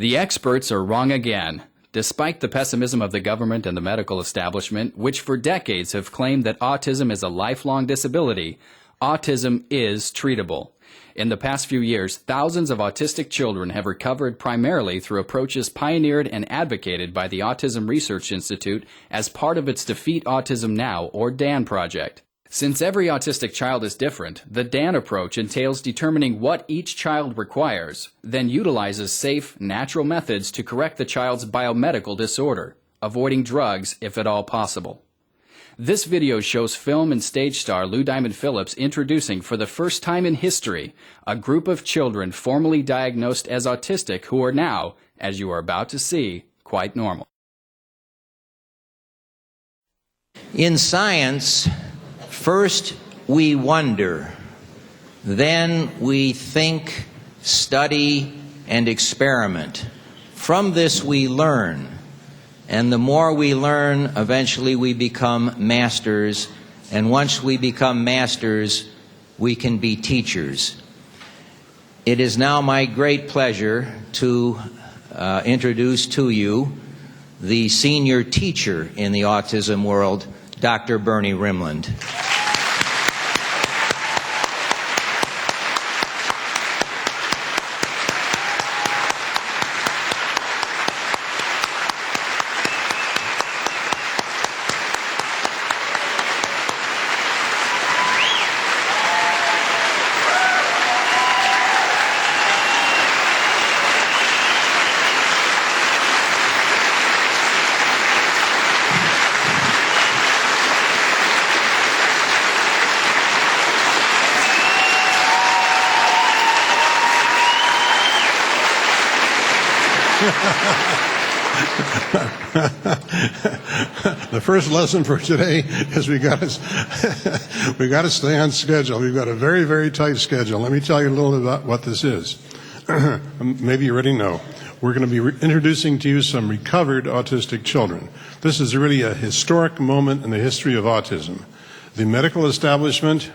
The experts are wrong again. Despite the pessimism of the government and the medical establishment, which for decades have claimed that autism is a lifelong disability, autism is treatable. In the past few years, thousands of autistic children have recovered primarily through approaches pioneered and advocated by the Autism Research Institute as part of its Defeat Autism Now, or DAN project. Since every autistic child is different, the DAN approach entails determining what each child requires, then utilizes safe, natural methods to correct the child's biomedical disorder, avoiding drugs if at all possible. This video shows film and stage star Lou Diamond Phillips introducing for the first time in history a group of children formerly diagnosed as autistic who are now, as you are about to see, quite normal. In science, first we wonder, then we think, study, and experiment. From this we learn, and the more we learn, eventually we become masters, and once we become masters, we can be teachers. It is now my great pleasure to introduce to you the senior teacher in the autism world, Dr. Bernie Rimland. The first lesson for today is we got to stay on schedule. We've got a very, very tight schedule. Let me tell you a little bit about what this is. Maybe you already know. We're going to be introducing to you some recovered autistic children. This is really a historic moment in the history of autism. The medical establishment,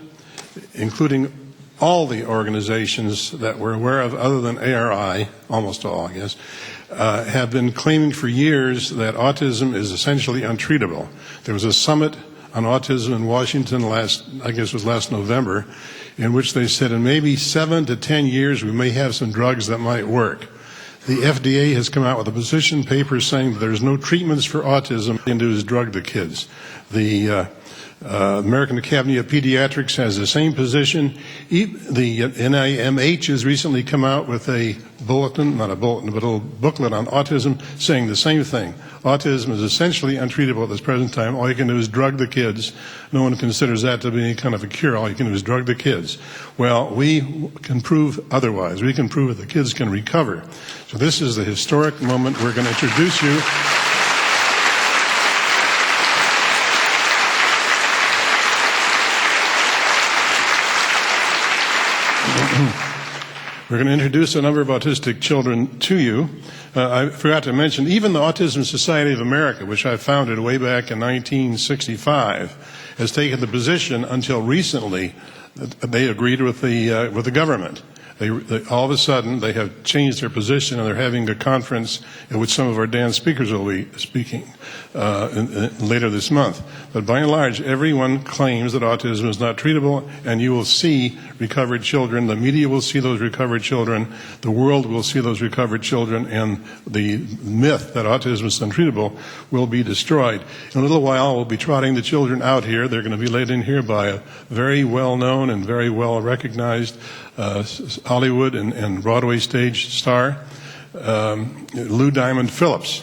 including all the organizations that we're aware of other than ARI, almost all, I guess, have been claiming for years that autism is essentially untreatable. There was a summit on autism in Washington last November, in which they said in maybe 7 to 10 years we may have some drugs that might work. The FDA has come out with a position paper saying that there's no treatments for autism and it is drug to kids. The American Academy of Pediatrics has the same position. The NIMH has recently come out with a bulletin, not a bulletin, but a little booklet on autism saying the same thing. Autism is essentially untreatable at this present time. All you can do is drug the kids. No one considers that to be any kind of a cure. All you can do is drug the kids. Well, we can prove otherwise. We can prove that the kids can recover. So this is the historic moment. We're going to introduce you. We're going to introduce a number of autistic children to you. I forgot to mention, even the Autism Society of America, which I founded way back in 1965, has taken the position until recently that they agreed with the government. They all of a sudden, they have changed their position, and they're having a conference in which some of our DAN speakers will be speaking later this month. But by and large, everyone claims that autism is not treatable, and you will see recovered children. The media will see those recovered children. The world will see those recovered children, and the myth that autism is untreatable will be destroyed. In a little while, we'll be trotting the children out here. They're going to be led in here by a very well-known and very well-recognized Hollywood and Broadway stage star, Lou Diamond Phillips,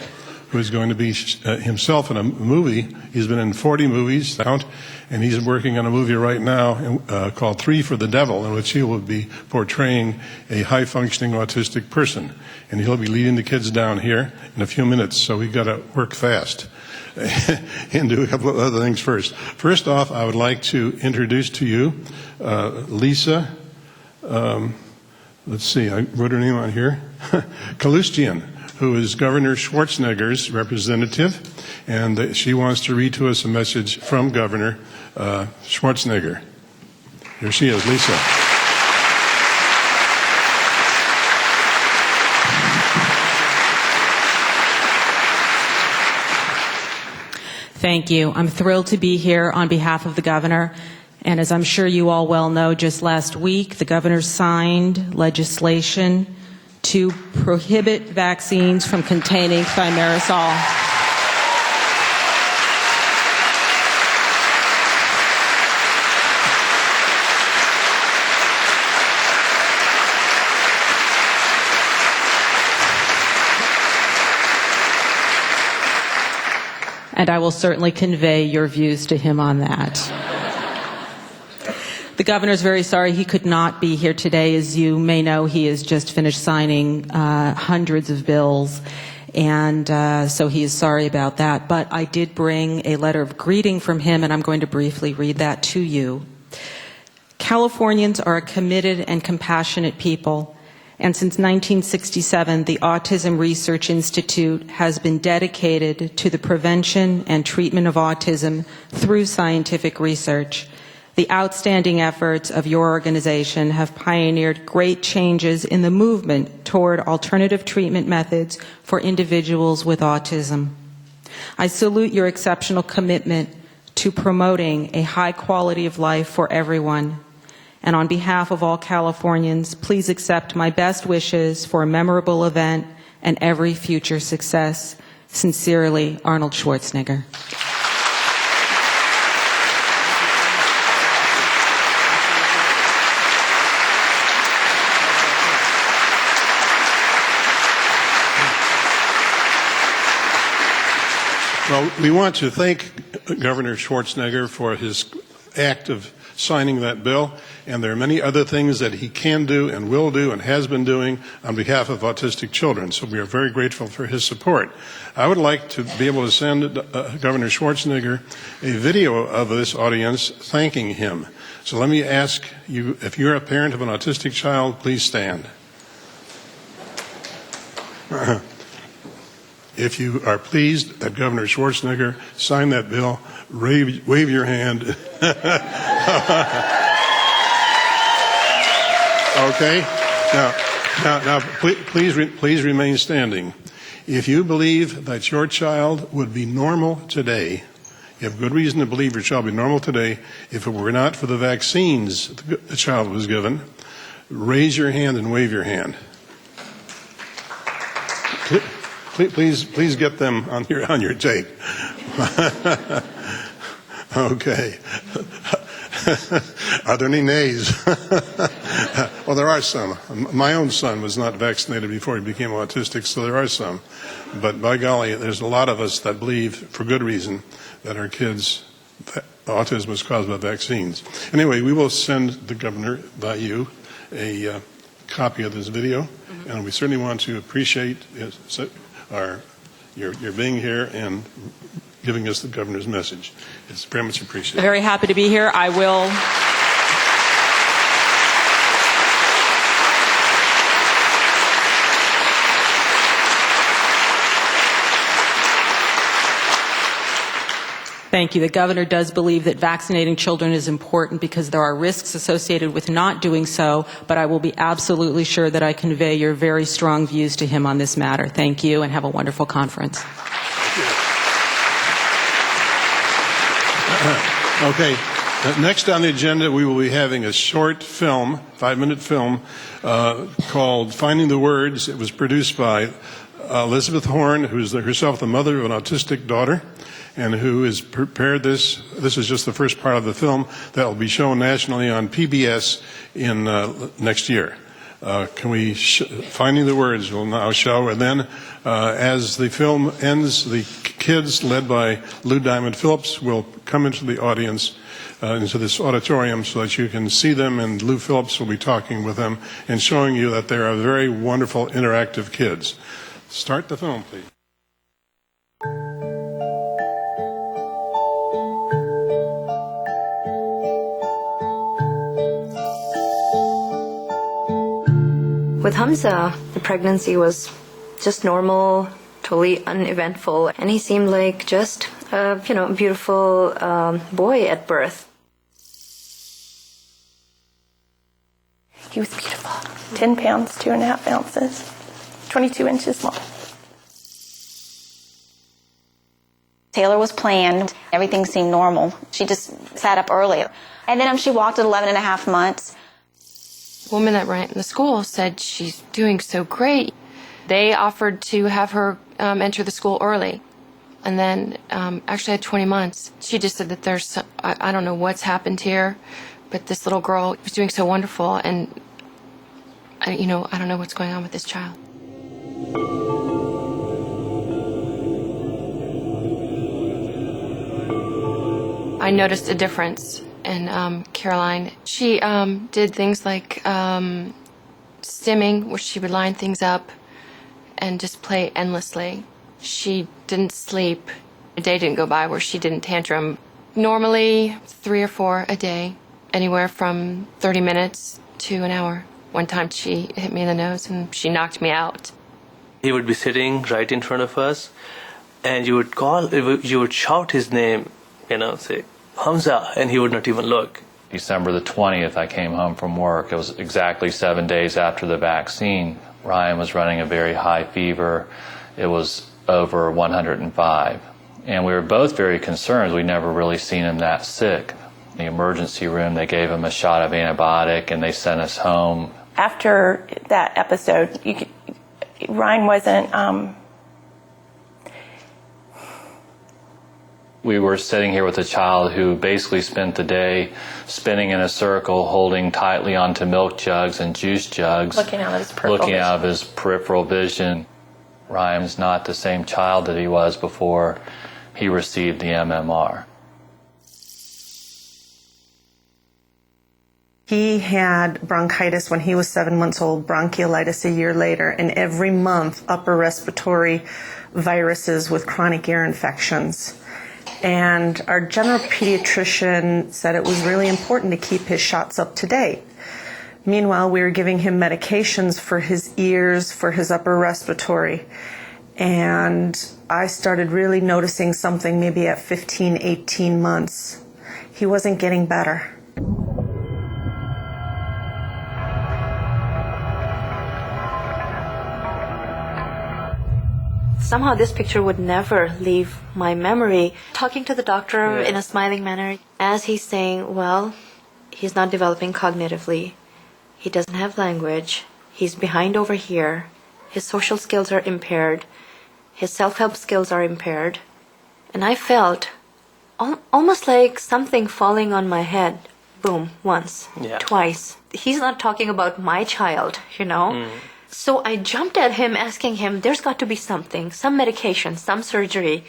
who is going to be himself in a movie. He's been in 40 movies, and he's working on a movie right now called 3 for the Devil, in which he will be portraying a high-functioning autistic person. And he'll be leading the kids down here in a few minutes, so we've got to work fast and do a couple of other things first. First off, I would like to introduce to you Lisa, let's see, I wrote her name on here, Kalustian, who is Governor Schwarzenegger's representative, and she wants to read to us a message from Governor Schwarzenegger. Here she is, Lisa. Thank you. I'm thrilled to be here on behalf of the governor. And as I'm sure you all well know, just last week, the governor signed legislation to prohibit vaccines from containing thimerosal. And I will certainly convey your views to him on that. The governor is very sorry he could not be here today. As you may know, he has just finished signing hundreds of bills, and so he is sorry about that. But I did bring a letter of greeting from him, and I'm going to briefly read that to you. Californians are a committed and compassionate people. And since 1967, the Autism Research Institute has been dedicated to the prevention and treatment of autism through scientific research. The outstanding efforts of your organization have pioneered great changes in the movement toward alternative treatment methods for individuals with autism. I salute your exceptional commitment to promoting a high quality of life for everyone. And on behalf of all Californians, please accept my best wishes for a memorable event and every future success. Sincerely, Arnold Schwarzenegger. Well, we want to thank Governor Schwarzenegger for his act of signing that bill, and there are many other things that he can do and will do and has been doing on behalf of autistic children, so we are very grateful for his support. I would like to be able to send Governor Schwarzenegger a video of this audience thanking him. So let me ask you, if you're a parent of an autistic child, please stand. If you are pleased that Governor Schwarzenegger signed that bill, wave your hand. Okay? Now, please remain standing. If you believe that your child would be normal today, you have good reason to believe your child would be normal today if it were not for the vaccines the child was given, raise your hand and wave your hand. Please get them on your tape. Okay. Are there any nays? Well, there are some. My own son was not vaccinated before he became autistic, so there are some. But by golly, there's a lot of us that believe, for good reason, that our kids' autism is caused by vaccines. Anyway, we will send the governor, by you, a copy of this video, and we certainly want to appreciate your being here and giving us the governor's message. It's very much appreciated. Very happy to be here. I will. Thank you. The governor does believe that vaccinating children is important because there are risks associated with not doing so, but I will be absolutely sure that I convey your very strong views to him on this matter. Thank you, and have a wonderful conference. Okay. Next on the agenda, we will be having a short film, 5-minute film, called Finding the Words. It was produced by Elizabeth Horn, who is herself the mother of an autistic daughter, and who has prepared this. This is just the first part of the film that will be shown nationally on PBS in next year. Finding the Words will now show, and then as the film ends, the kids, led by Lou Diamond Phillips, will come into the audience, into this auditorium, so that you can see them, and Lou Phillips will be talking with them and showing you that they are very wonderful, interactive kids. Start the film, please. With Hamza, the pregnancy was just normal, totally uneventful, and he seemed like just a beautiful boy at birth. He was beautiful. 10 pounds, 2.5 ounces, 22 inches long. Taylor was planned. Everything seemed normal. She just sat up earlier. And then she walked at 11 and a half months. The woman that ran the school said she's doing so great. They offered to have her enter the school early. And then actually at 20 months, she just said that there's, I don't know what's happened here, but this little girl was doing so wonderful. And, I don't know what's going on with this child. I noticed a difference in Caroline. She did things like stimming, where she would line things up and just play endlessly. She didn't sleep. A day didn't go by where she didn't tantrum. Normally 3 or 4 a day, anywhere from 30 minutes to an hour. One time she hit me in the nose and she knocked me out. He would be sitting right in front of us, and you would shout his name, say, Hamza, and he would not even look. December the 20th, I came home from work. It was exactly 7 days after the vaccine. Ryan was running a very high fever. It was over 105. And we were both very concerned. We'd never really seen him that sick. In the emergency room, they gave him a shot of antibiotic, and they sent us home. After that episode, Ryan wasn't... We were sitting here with a child who basically spent the day spinning in a circle, holding tightly onto milk jugs and juice jugs. Looking out of his peripheral vision. Ryan's not the same child that he was before he received the MMR. He had bronchitis when he was 7 months old, bronchiolitis a year later, and every month upper respiratory viruses with chronic ear infections. And our general pediatrician said it was really important to keep his shots up to date. Meanwhile, we were giving him medications for his ears, for his upper respiratory. And I started really noticing something maybe at 15, 18 months. He wasn't getting better. Somehow this picture would never leave my memory. Talking to the doctor in a smiling manner, as he's saying, well, he's not developing cognitively. He doesn't have language. He's behind over here. His social skills are impaired. His self-help skills are impaired. And I felt almost like something falling on my head. Boom, once, twice. He's not talking about my child, So I jumped at him, asking him, there's got to be something, some medication, some surgery.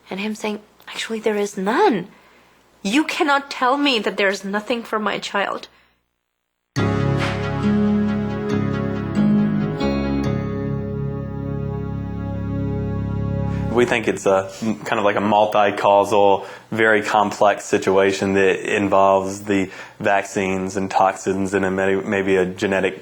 And him saying, actually, there is none. You cannot tell me that there's nothing for my child. We think it's a kind of like a multi-causal, very complex situation that involves the vaccines and toxins and maybe a genetic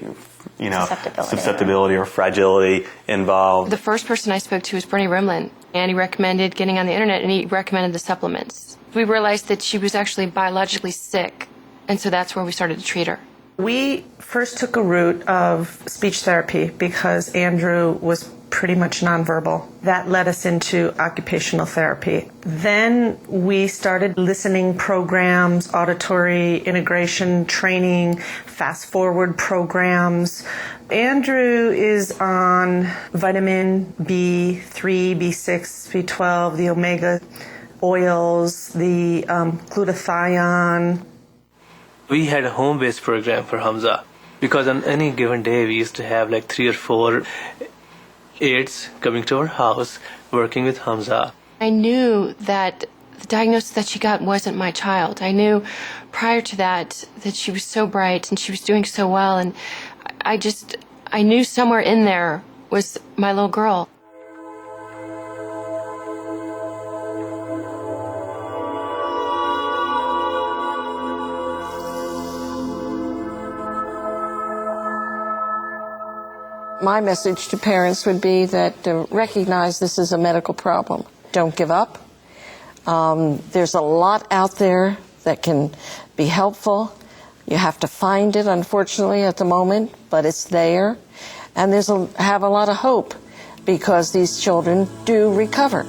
susceptibility or fragility involved. The first person I spoke to was Bernie Rimland, and he recommended getting on the internet, and he recommended the supplements. We realized that she was actually biologically sick, and so that's where we started to treat her. We first took a route of speech therapy because Andrew was pretty much nonverbal. That led us into occupational therapy. Then we started listening programs, auditory integration training, fast forward programs. Andrew is on vitamin B3, B6, B12, the omega oils, the glutathione. We had a home-based program for Hamza because on any given day we used to have like 3 or 4 aides coming to our house working with Hamza. I knew that the diagnosis that she got wasn't my child. I knew prior to that she was so bright and she was doing so well, and I knew somewhere in there was my little girl. My message to parents would be that recognize this is a medical problem. Don't give up. There's a lot out there that can be helpful. You have to find it, unfortunately, at the moment, but it's there. And have a lot of hope because these children do recover.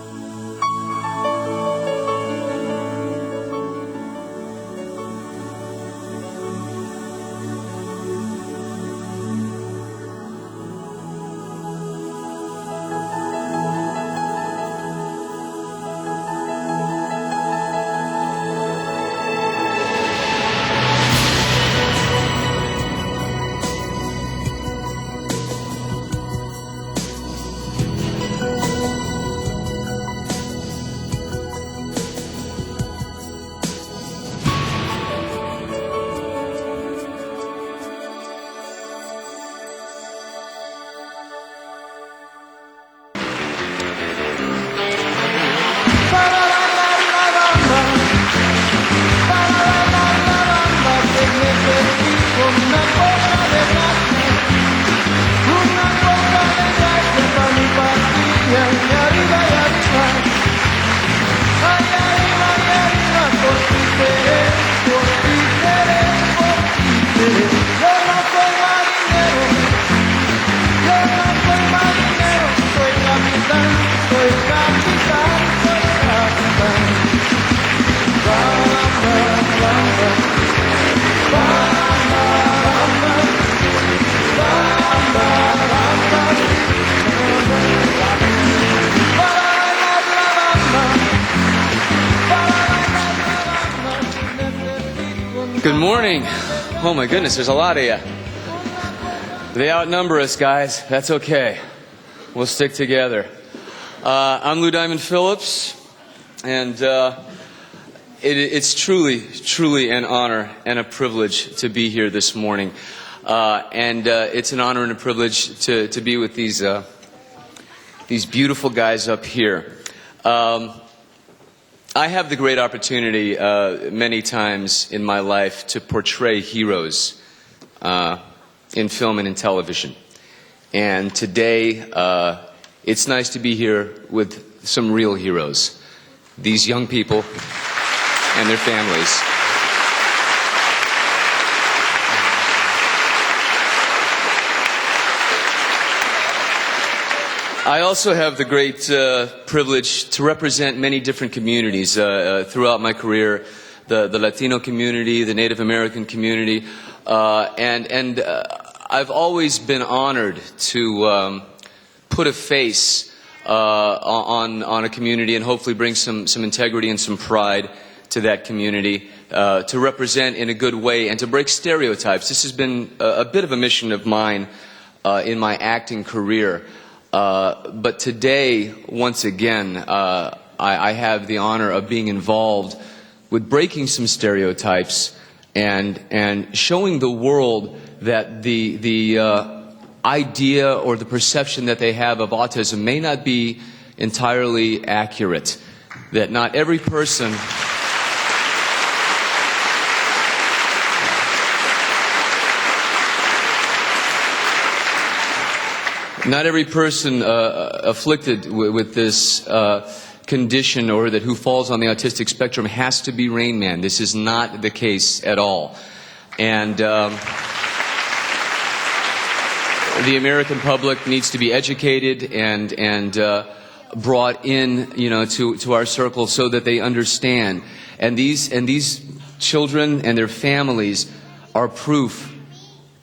Good morning. Oh my goodness, there's a lot of you. They outnumber us, guys. That's okay. We'll stick together. I'm Lou Diamond Phillips, and it's truly an honor and a privilege to be here this morning. It's an honor and a privilege to be with these beautiful guys up here. I have the great opportunity many times in my life to portray heroes in film and in television. And today, it's nice to be here with some real heroes, these young people and their families. I also have the great privilege to represent many different communities throughout my career, the Latino community, the Native American community, and I've always been honored to put a face on a community and hopefully bring some integrity and some pride to that community, to represent in a good way and to break stereotypes. This has been a bit of a mission of mine in my acting career. But today, once again, I have the honor of being involved with breaking some stereotypes and showing the world that the idea or the perception that they have of autism may not be entirely accurate. That not every person afflicted with this condition or who falls on the autistic spectrum has to be Rain Man. This is not the case at all. And the American public needs to be educated and brought in, to our circle so that they understand. And these children and their families are proof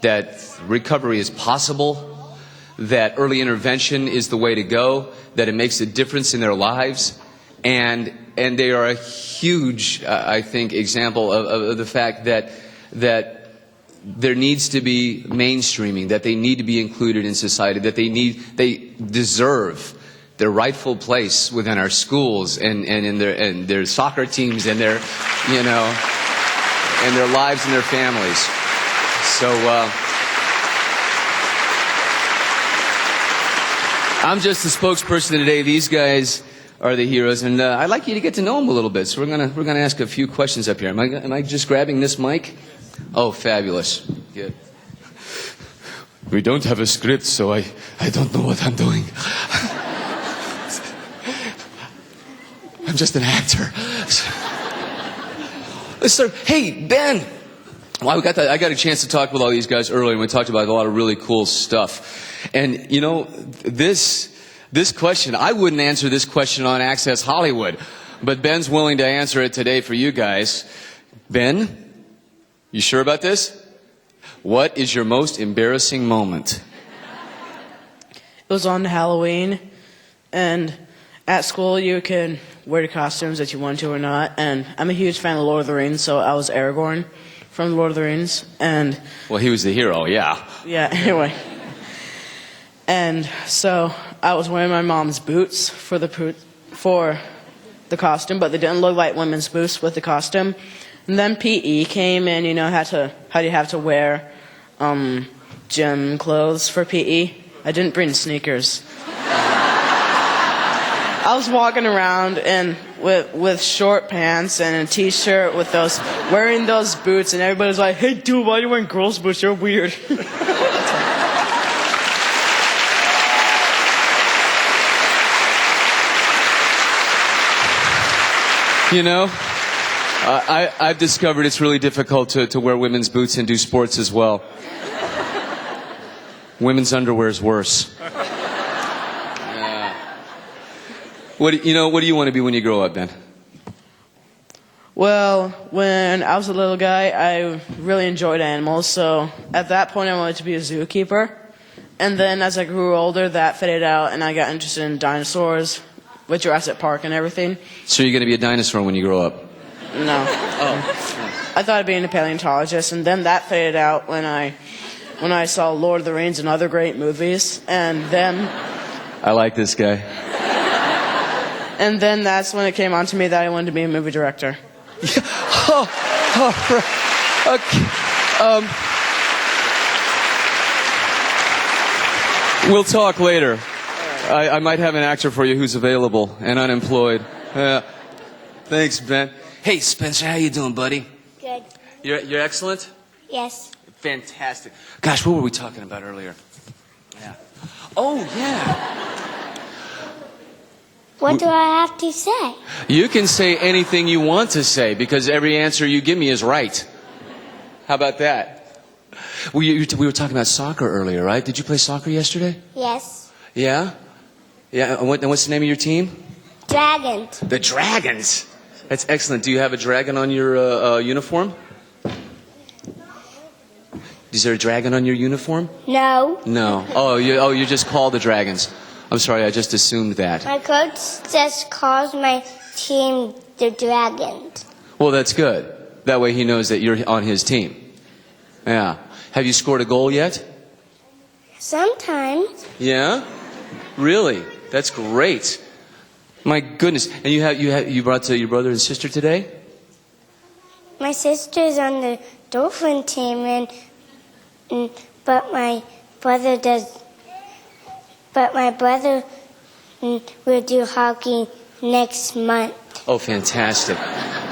that recovery is possible, that early intervention is the way to go, that it makes a difference in their lives, and they are a huge, I think, example of the fact that there needs to be mainstreaming, that they need to be included in society, that they deserve their rightful place within our schools and in their soccer teams and their and their lives and their families. So. I'm just the spokesperson today. These guys are the heroes, and I'd like you to get to know them a little bit. So we're gonna ask a few questions up here. Am I just grabbing this mic? Oh, fabulous! Good. We don't have a script, so I don't know what I'm doing. I'm just an actor. Let's start. Hey, Ben. Well, I got a chance to talk with all these guys earlier, and we talked about a lot of really cool stuff. And, this question, I wouldn't answer this question on Access Hollywood, but Ben's willing to answer it today for you guys. Ben, you sure about this? What is your most embarrassing moment? It was on Halloween, and at school you can wear the costumes that you want to or not, and I'm a huge fan of Lord of the Rings, so I was Aragorn from Lord of the Rings, and... Well, he was the hero, yeah. Yeah, anyway. And so I was wearing my mom's boots for the costume, but they didn't look like women's boots with the costume. And then PE came in, how do you have to wear gym clothes for PE? I didn't bring sneakers. I was walking around with short pants and a t-shirt with wearing those boots, and everybody was like, "Hey, dude, why are you wearing girls' boots? You're weird." I've discovered it's really difficult to wear women's boots and do sports as well. Women's underwear is worse. What do you want to be when you grow up, Ben? Well, when I was a little guy, I really enjoyed animals, so at that point I wanted to be a zookeeper. And then as I grew older, that faded out, and I got interested in dinosaurs with Jurassic Park and everything. So you're going to be a dinosaur when you grow up? No. Oh. I thought of being a paleontologist, and then that faded out when I saw Lord of the Rings and other great movies, and then I like this guy. And then that's when it came on to me that I wanted to be a movie director. Okay. We'll talk later. I might have an actor for you who's available and unemployed. Thanks, Ben. Hey, Spencer, how you doing, buddy? Good. You're excellent? Yes. Fantastic. Gosh, what were we talking about earlier? Yeah. Oh, yeah. What do I have to say? You can say anything you want to say because every answer you give me is right. How about that? We were talking about soccer earlier, right? Did you play soccer yesterday? Yes. Yeah? Yeah. And what's the name of your team? Dragons. The Dragons. That's excellent. Do you have a dragon on your uniform? Is there a dragon on your uniform? No. No. Oh, you just call the Dragons. I'm sorry, I just assumed that. My coach just calls my team the Dragons. Well, that's good. That way he knows that you're on his team. Yeah. Have you scored a goal yet? Sometimes. Yeah? Really? That's great. My goodness. And you brought your brother and sister today? My sister's on the Dolphin team, but my brother will do hockey next month. Oh, fantastic.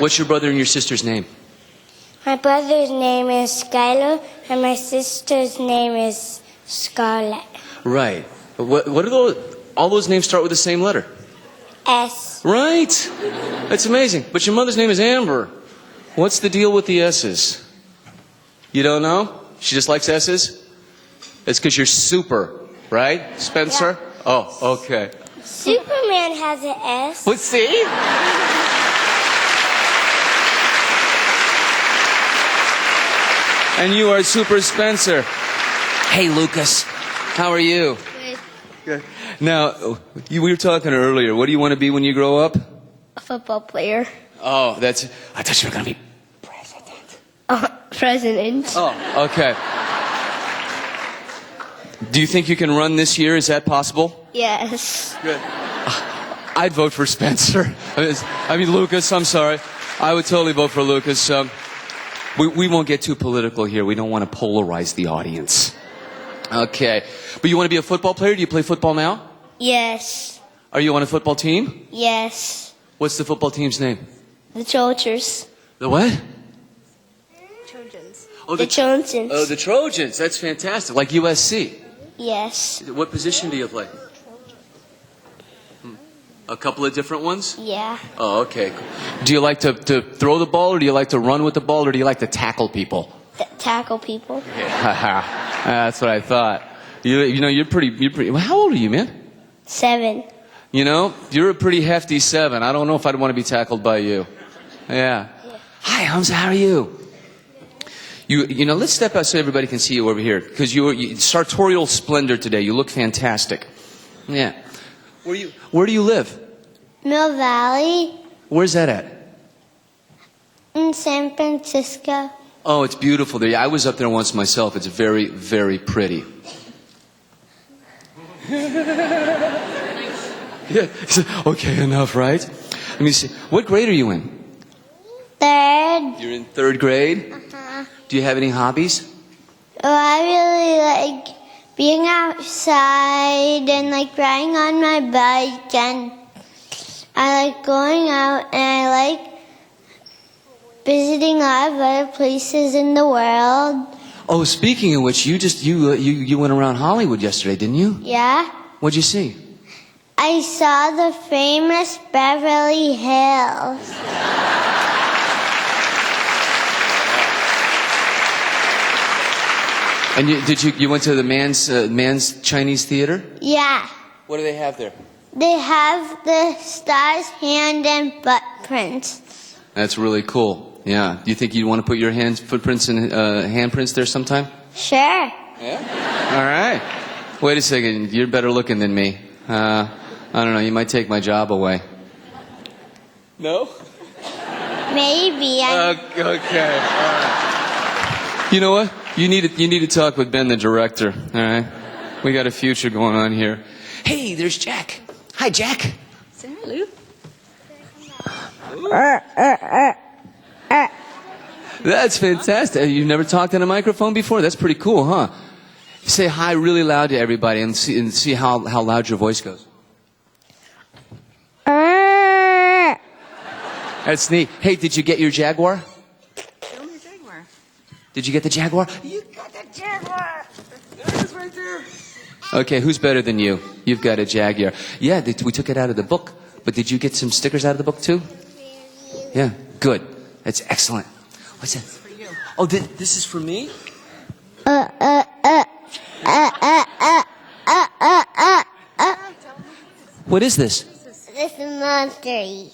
What's your brother and your sister's name? My brother's name is Skylar, and my sister's name is Scarlett. Right. What are those? All those names start with the same letter. S. Right. That's amazing. But your mother's name is Amber. What's the deal with the S's? You don't know? She just likes S's? It's because you're super, right, Spencer? Yeah. Oh, okay. Superman has an S. Let's see. And you are Super Spencer. Hey, Lucas. How are you? Good. Now, we were talking earlier. What do you want to be when you grow up? A football player. Oh, I thought you were going to be president. Oh, okay. Do you think you can run this year? Is that possible? Yes. Good. I'd vote for Spencer. I mean, Lucas, I'm sorry. I would totally vote for Lucas. We won't get too political here. We don't want to polarize the audience. Okay. But you want to be a football player? Do you play football now? Yes. Are you on a football team? Yes. What's the football team's name? The Trojans. The what? Trojans. Oh, the Trojans. Oh, the Trojans. That's fantastic. Like USC. Yes. What position do you play? A couple of different ones? Yeah. Oh, okay. Do you like to throw the ball, or do you like to run with the ball, or do you like to tackle people? Tackle people. Yeah. That's what I thought. You know, you're pretty. Well, how old are you, man? 7. You know, you're a pretty hefty 7. I don't know if I'd want to be tackled by you. Yeah. Hi, Hamza. How are you? You know, let's step out so everybody can see you over here, because you sartorial splendor today. You look fantastic. Yeah. Where do you live? Mill Valley. Where's that at? In San Francisco. Oh, it's beautiful there. Yeah, I was up there once myself. It's very, very pretty. Yeah. Okay, enough, right? Let me see. What grade are you in? 3rd. You're in 3rd grade? Uh-huh. Do you have any hobbies? Oh, I really like being outside and like riding on my bike, and I like going out, and I like visiting a lot of other places in the world. Oh, speaking of which, you went around Hollywood yesterday, didn't you? Yeah. What'd you see? I saw the famous Beverly Hills. And you went to the man's Chinese theater? Yeah. What do they have there? They have the stars' hand and butt prints. That's really cool. Yeah. Do you think you'd want to put your footprints and handprints there sometime? Sure. Yeah. All right. Wait a second. You're better looking than me. I don't know. You might take my job away. No? Maybe. Okay. All right. You know what? You need to talk with Ben, the director. All right. We got a future going on here. Hey, there's Jack. Hi, Jack. Say hi, Lou. That's fantastic. You've never talked on a microphone before? That's pretty cool, huh? Say hi really loud to everybody and see how loud your voice goes. That's neat. Hey, did you get your Jaguar? Show me your Jaguar. Did you get the Jaguar? You got the Jaguar. There it is right there. Okay, who's better than you? You've got a Jaguar. Yeah, we took it out of the book. But did you get some stickers out of the book too? Yeah, good. That's excellent. What's that? For you. Oh, this is for me? What is this? This is monster.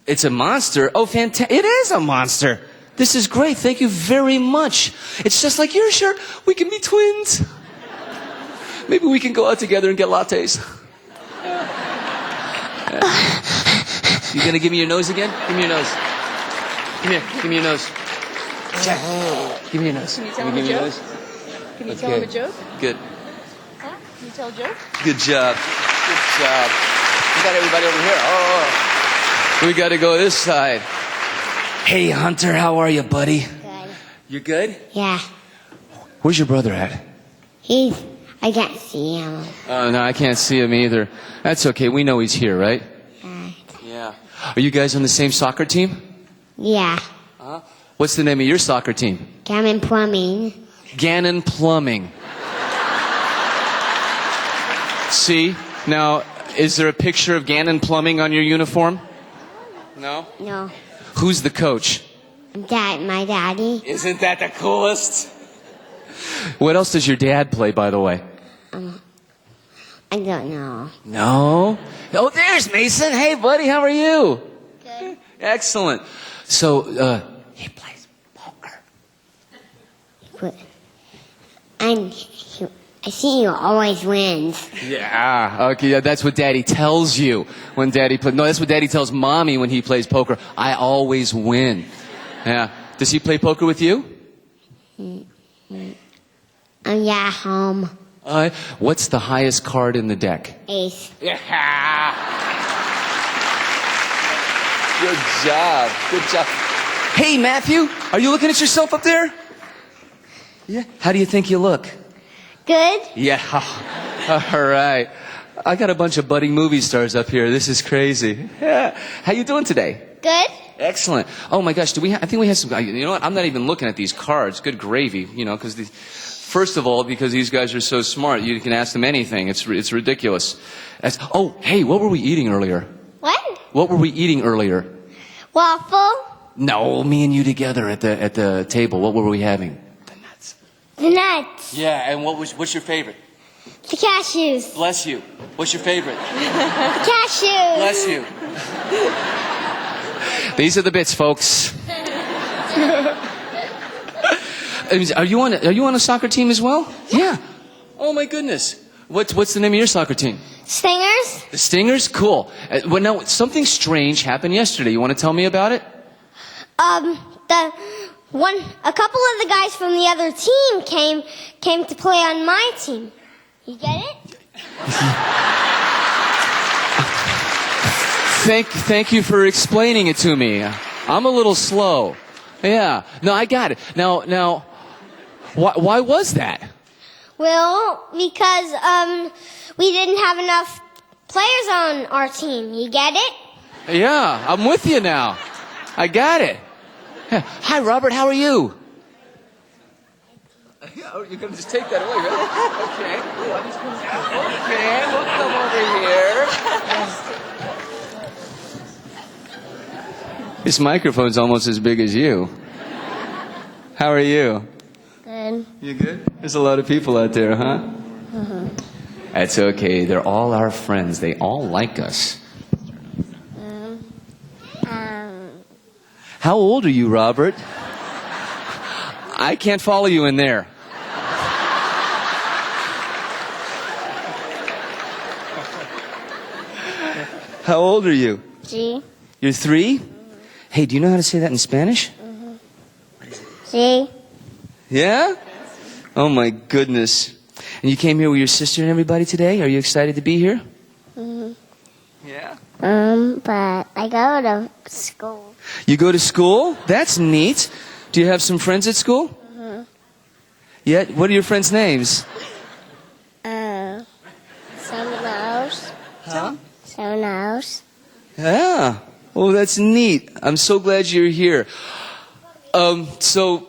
It's a monster? Oh, fantastic. It is a monster. This is great. Thank you very much. It's just like your shirt. We can be twins. Maybe we can go out together and get lattes. You gonna give me your nose again? Give me your nose. Come here. Give me your nose. Jack, give me your nose. Can you tell him a joke? Can you tell him a joke? Good. Huh? Can you tell a joke? Good job. Good job. We got everybody over here. Oh, we got to go this side. Hey, Hunter, how are you, buddy? Good. You good? Yeah. Where's your brother at? I can't see him. Oh, no, I can't see him either. That's okay. We know he's here, right? Yeah. Are you guys on the same soccer team? Yeah. What's the name of your soccer team? Gannon Plumbing. Gannon Plumbing. See? Now, is there a picture of Gannon Plumbing on your uniform? No? No. Who's the coach? My daddy. Isn't that the coolest? What else does your dad play, by the way? I don't know. No? Oh, there's Mason. Hey, buddy, how are you? Good. Excellent. So, he plays poker. I see you always wins. Yeah. Okay, yeah, that's what Daddy tells you when Daddy plays. No, that's what Daddy tells Mommy when he plays poker. I always win. Yeah. Does he play poker with you? Yeah, home. What's the highest card in the deck? Ace. Yeah. Good job. Good job. Hey, Matthew, are you looking at yourself up there? Yeah. How do you think you look? Good. Yeah. All right. I got a bunch of budding movie stars up here. This is crazy. Yeah. How you doing today? Good. Excellent. Oh my gosh, I think we have some. You know what? I'm not even looking at these cards. Good gravy. You know, because first of all, because these guys are so smart, you can ask them anything. It's ridiculous. Oh, hey, what were we eating earlier? What? What were we eating earlier? Waffle. No, me and you together at the table. What were we having? The nuts. Yeah, and what's your favorite? The cashews. Bless you. What's your favorite? The cashews. Bless you. These are the bits, folks. Are you on a soccer team as well? Yeah. Oh my goodness. What's the name of your soccer team? Stingers. The Stingers? Cool. Well, now something strange happened yesterday. You want to tell me about it? A couple of the guys from the other team came to play on my team. You get it? Thank you for explaining it to me. I'm a little slow. Yeah. No, I got it. Now, why was that? Well, because we didn't have enough players on our team. You get it? Yeah, I'm with you now. I got it. Yeah. Hi, Robert. How are you? You're going to just take that away, right? Okay. We'll come over here. This microphone's almost as big as you. How are you? Good. You good? There's a lot of people out there, huh? Uh-huh. That's okay. They're all our friends. They all like us. How old are you, Robert? I can't follow you in there. How old are you? 3. You're 3? Hey, do you know how to say that in Spanish? Sí. Yeah? Oh my goodness. And you came here with your sister and everybody today? Are you excited to be here? Yeah. But I go to school. You go to school? That's neat. Do you have some friends at school? Yeah? What are your friends' names? Someone else. Huh? Someone else. Yeah. Oh, that's neat. I'm so glad you're here. So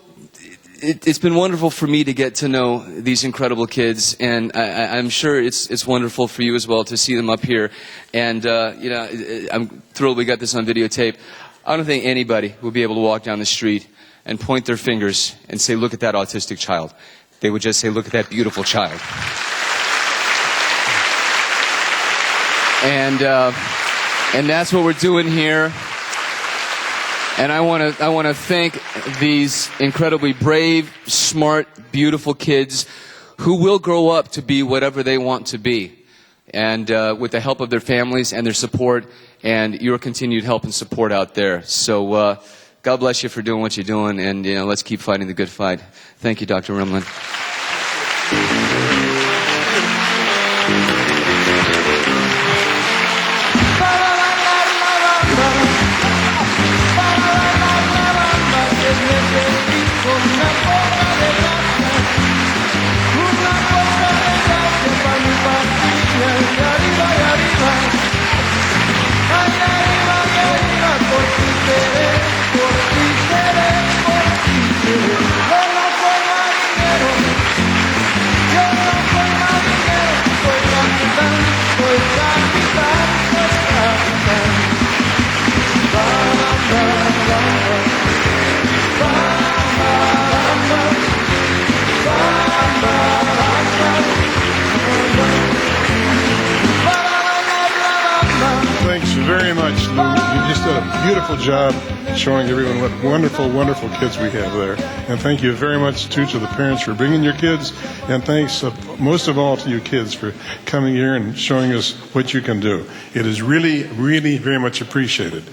it's been wonderful for me to get to know these incredible kids, and I'm sure it's wonderful for you as well to see them up here. And I'm thrilled we got this on videotape. I don't think anybody will be able to walk down the street and point their fingers and say, "Look at that autistic child." They would just say, "Look at that beautiful child." And that's what we're doing here. And I want to thank these incredibly brave, smart, beautiful kids who will grow up to be whatever they want to be. And with the help of their families and their support and your continued help and support out there. So God bless you for doing what you're doing, and let's keep fighting the good fight. Thank you, Dr. Rimland. Thanks very much, Lou. You just did a beautiful job showing everyone what wonderful, wonderful kids we have there. And thank you very much, too, to the parents for bringing your kids. And thanks most of all to you kids for coming here and showing us what you can do. It is really, really very much appreciated.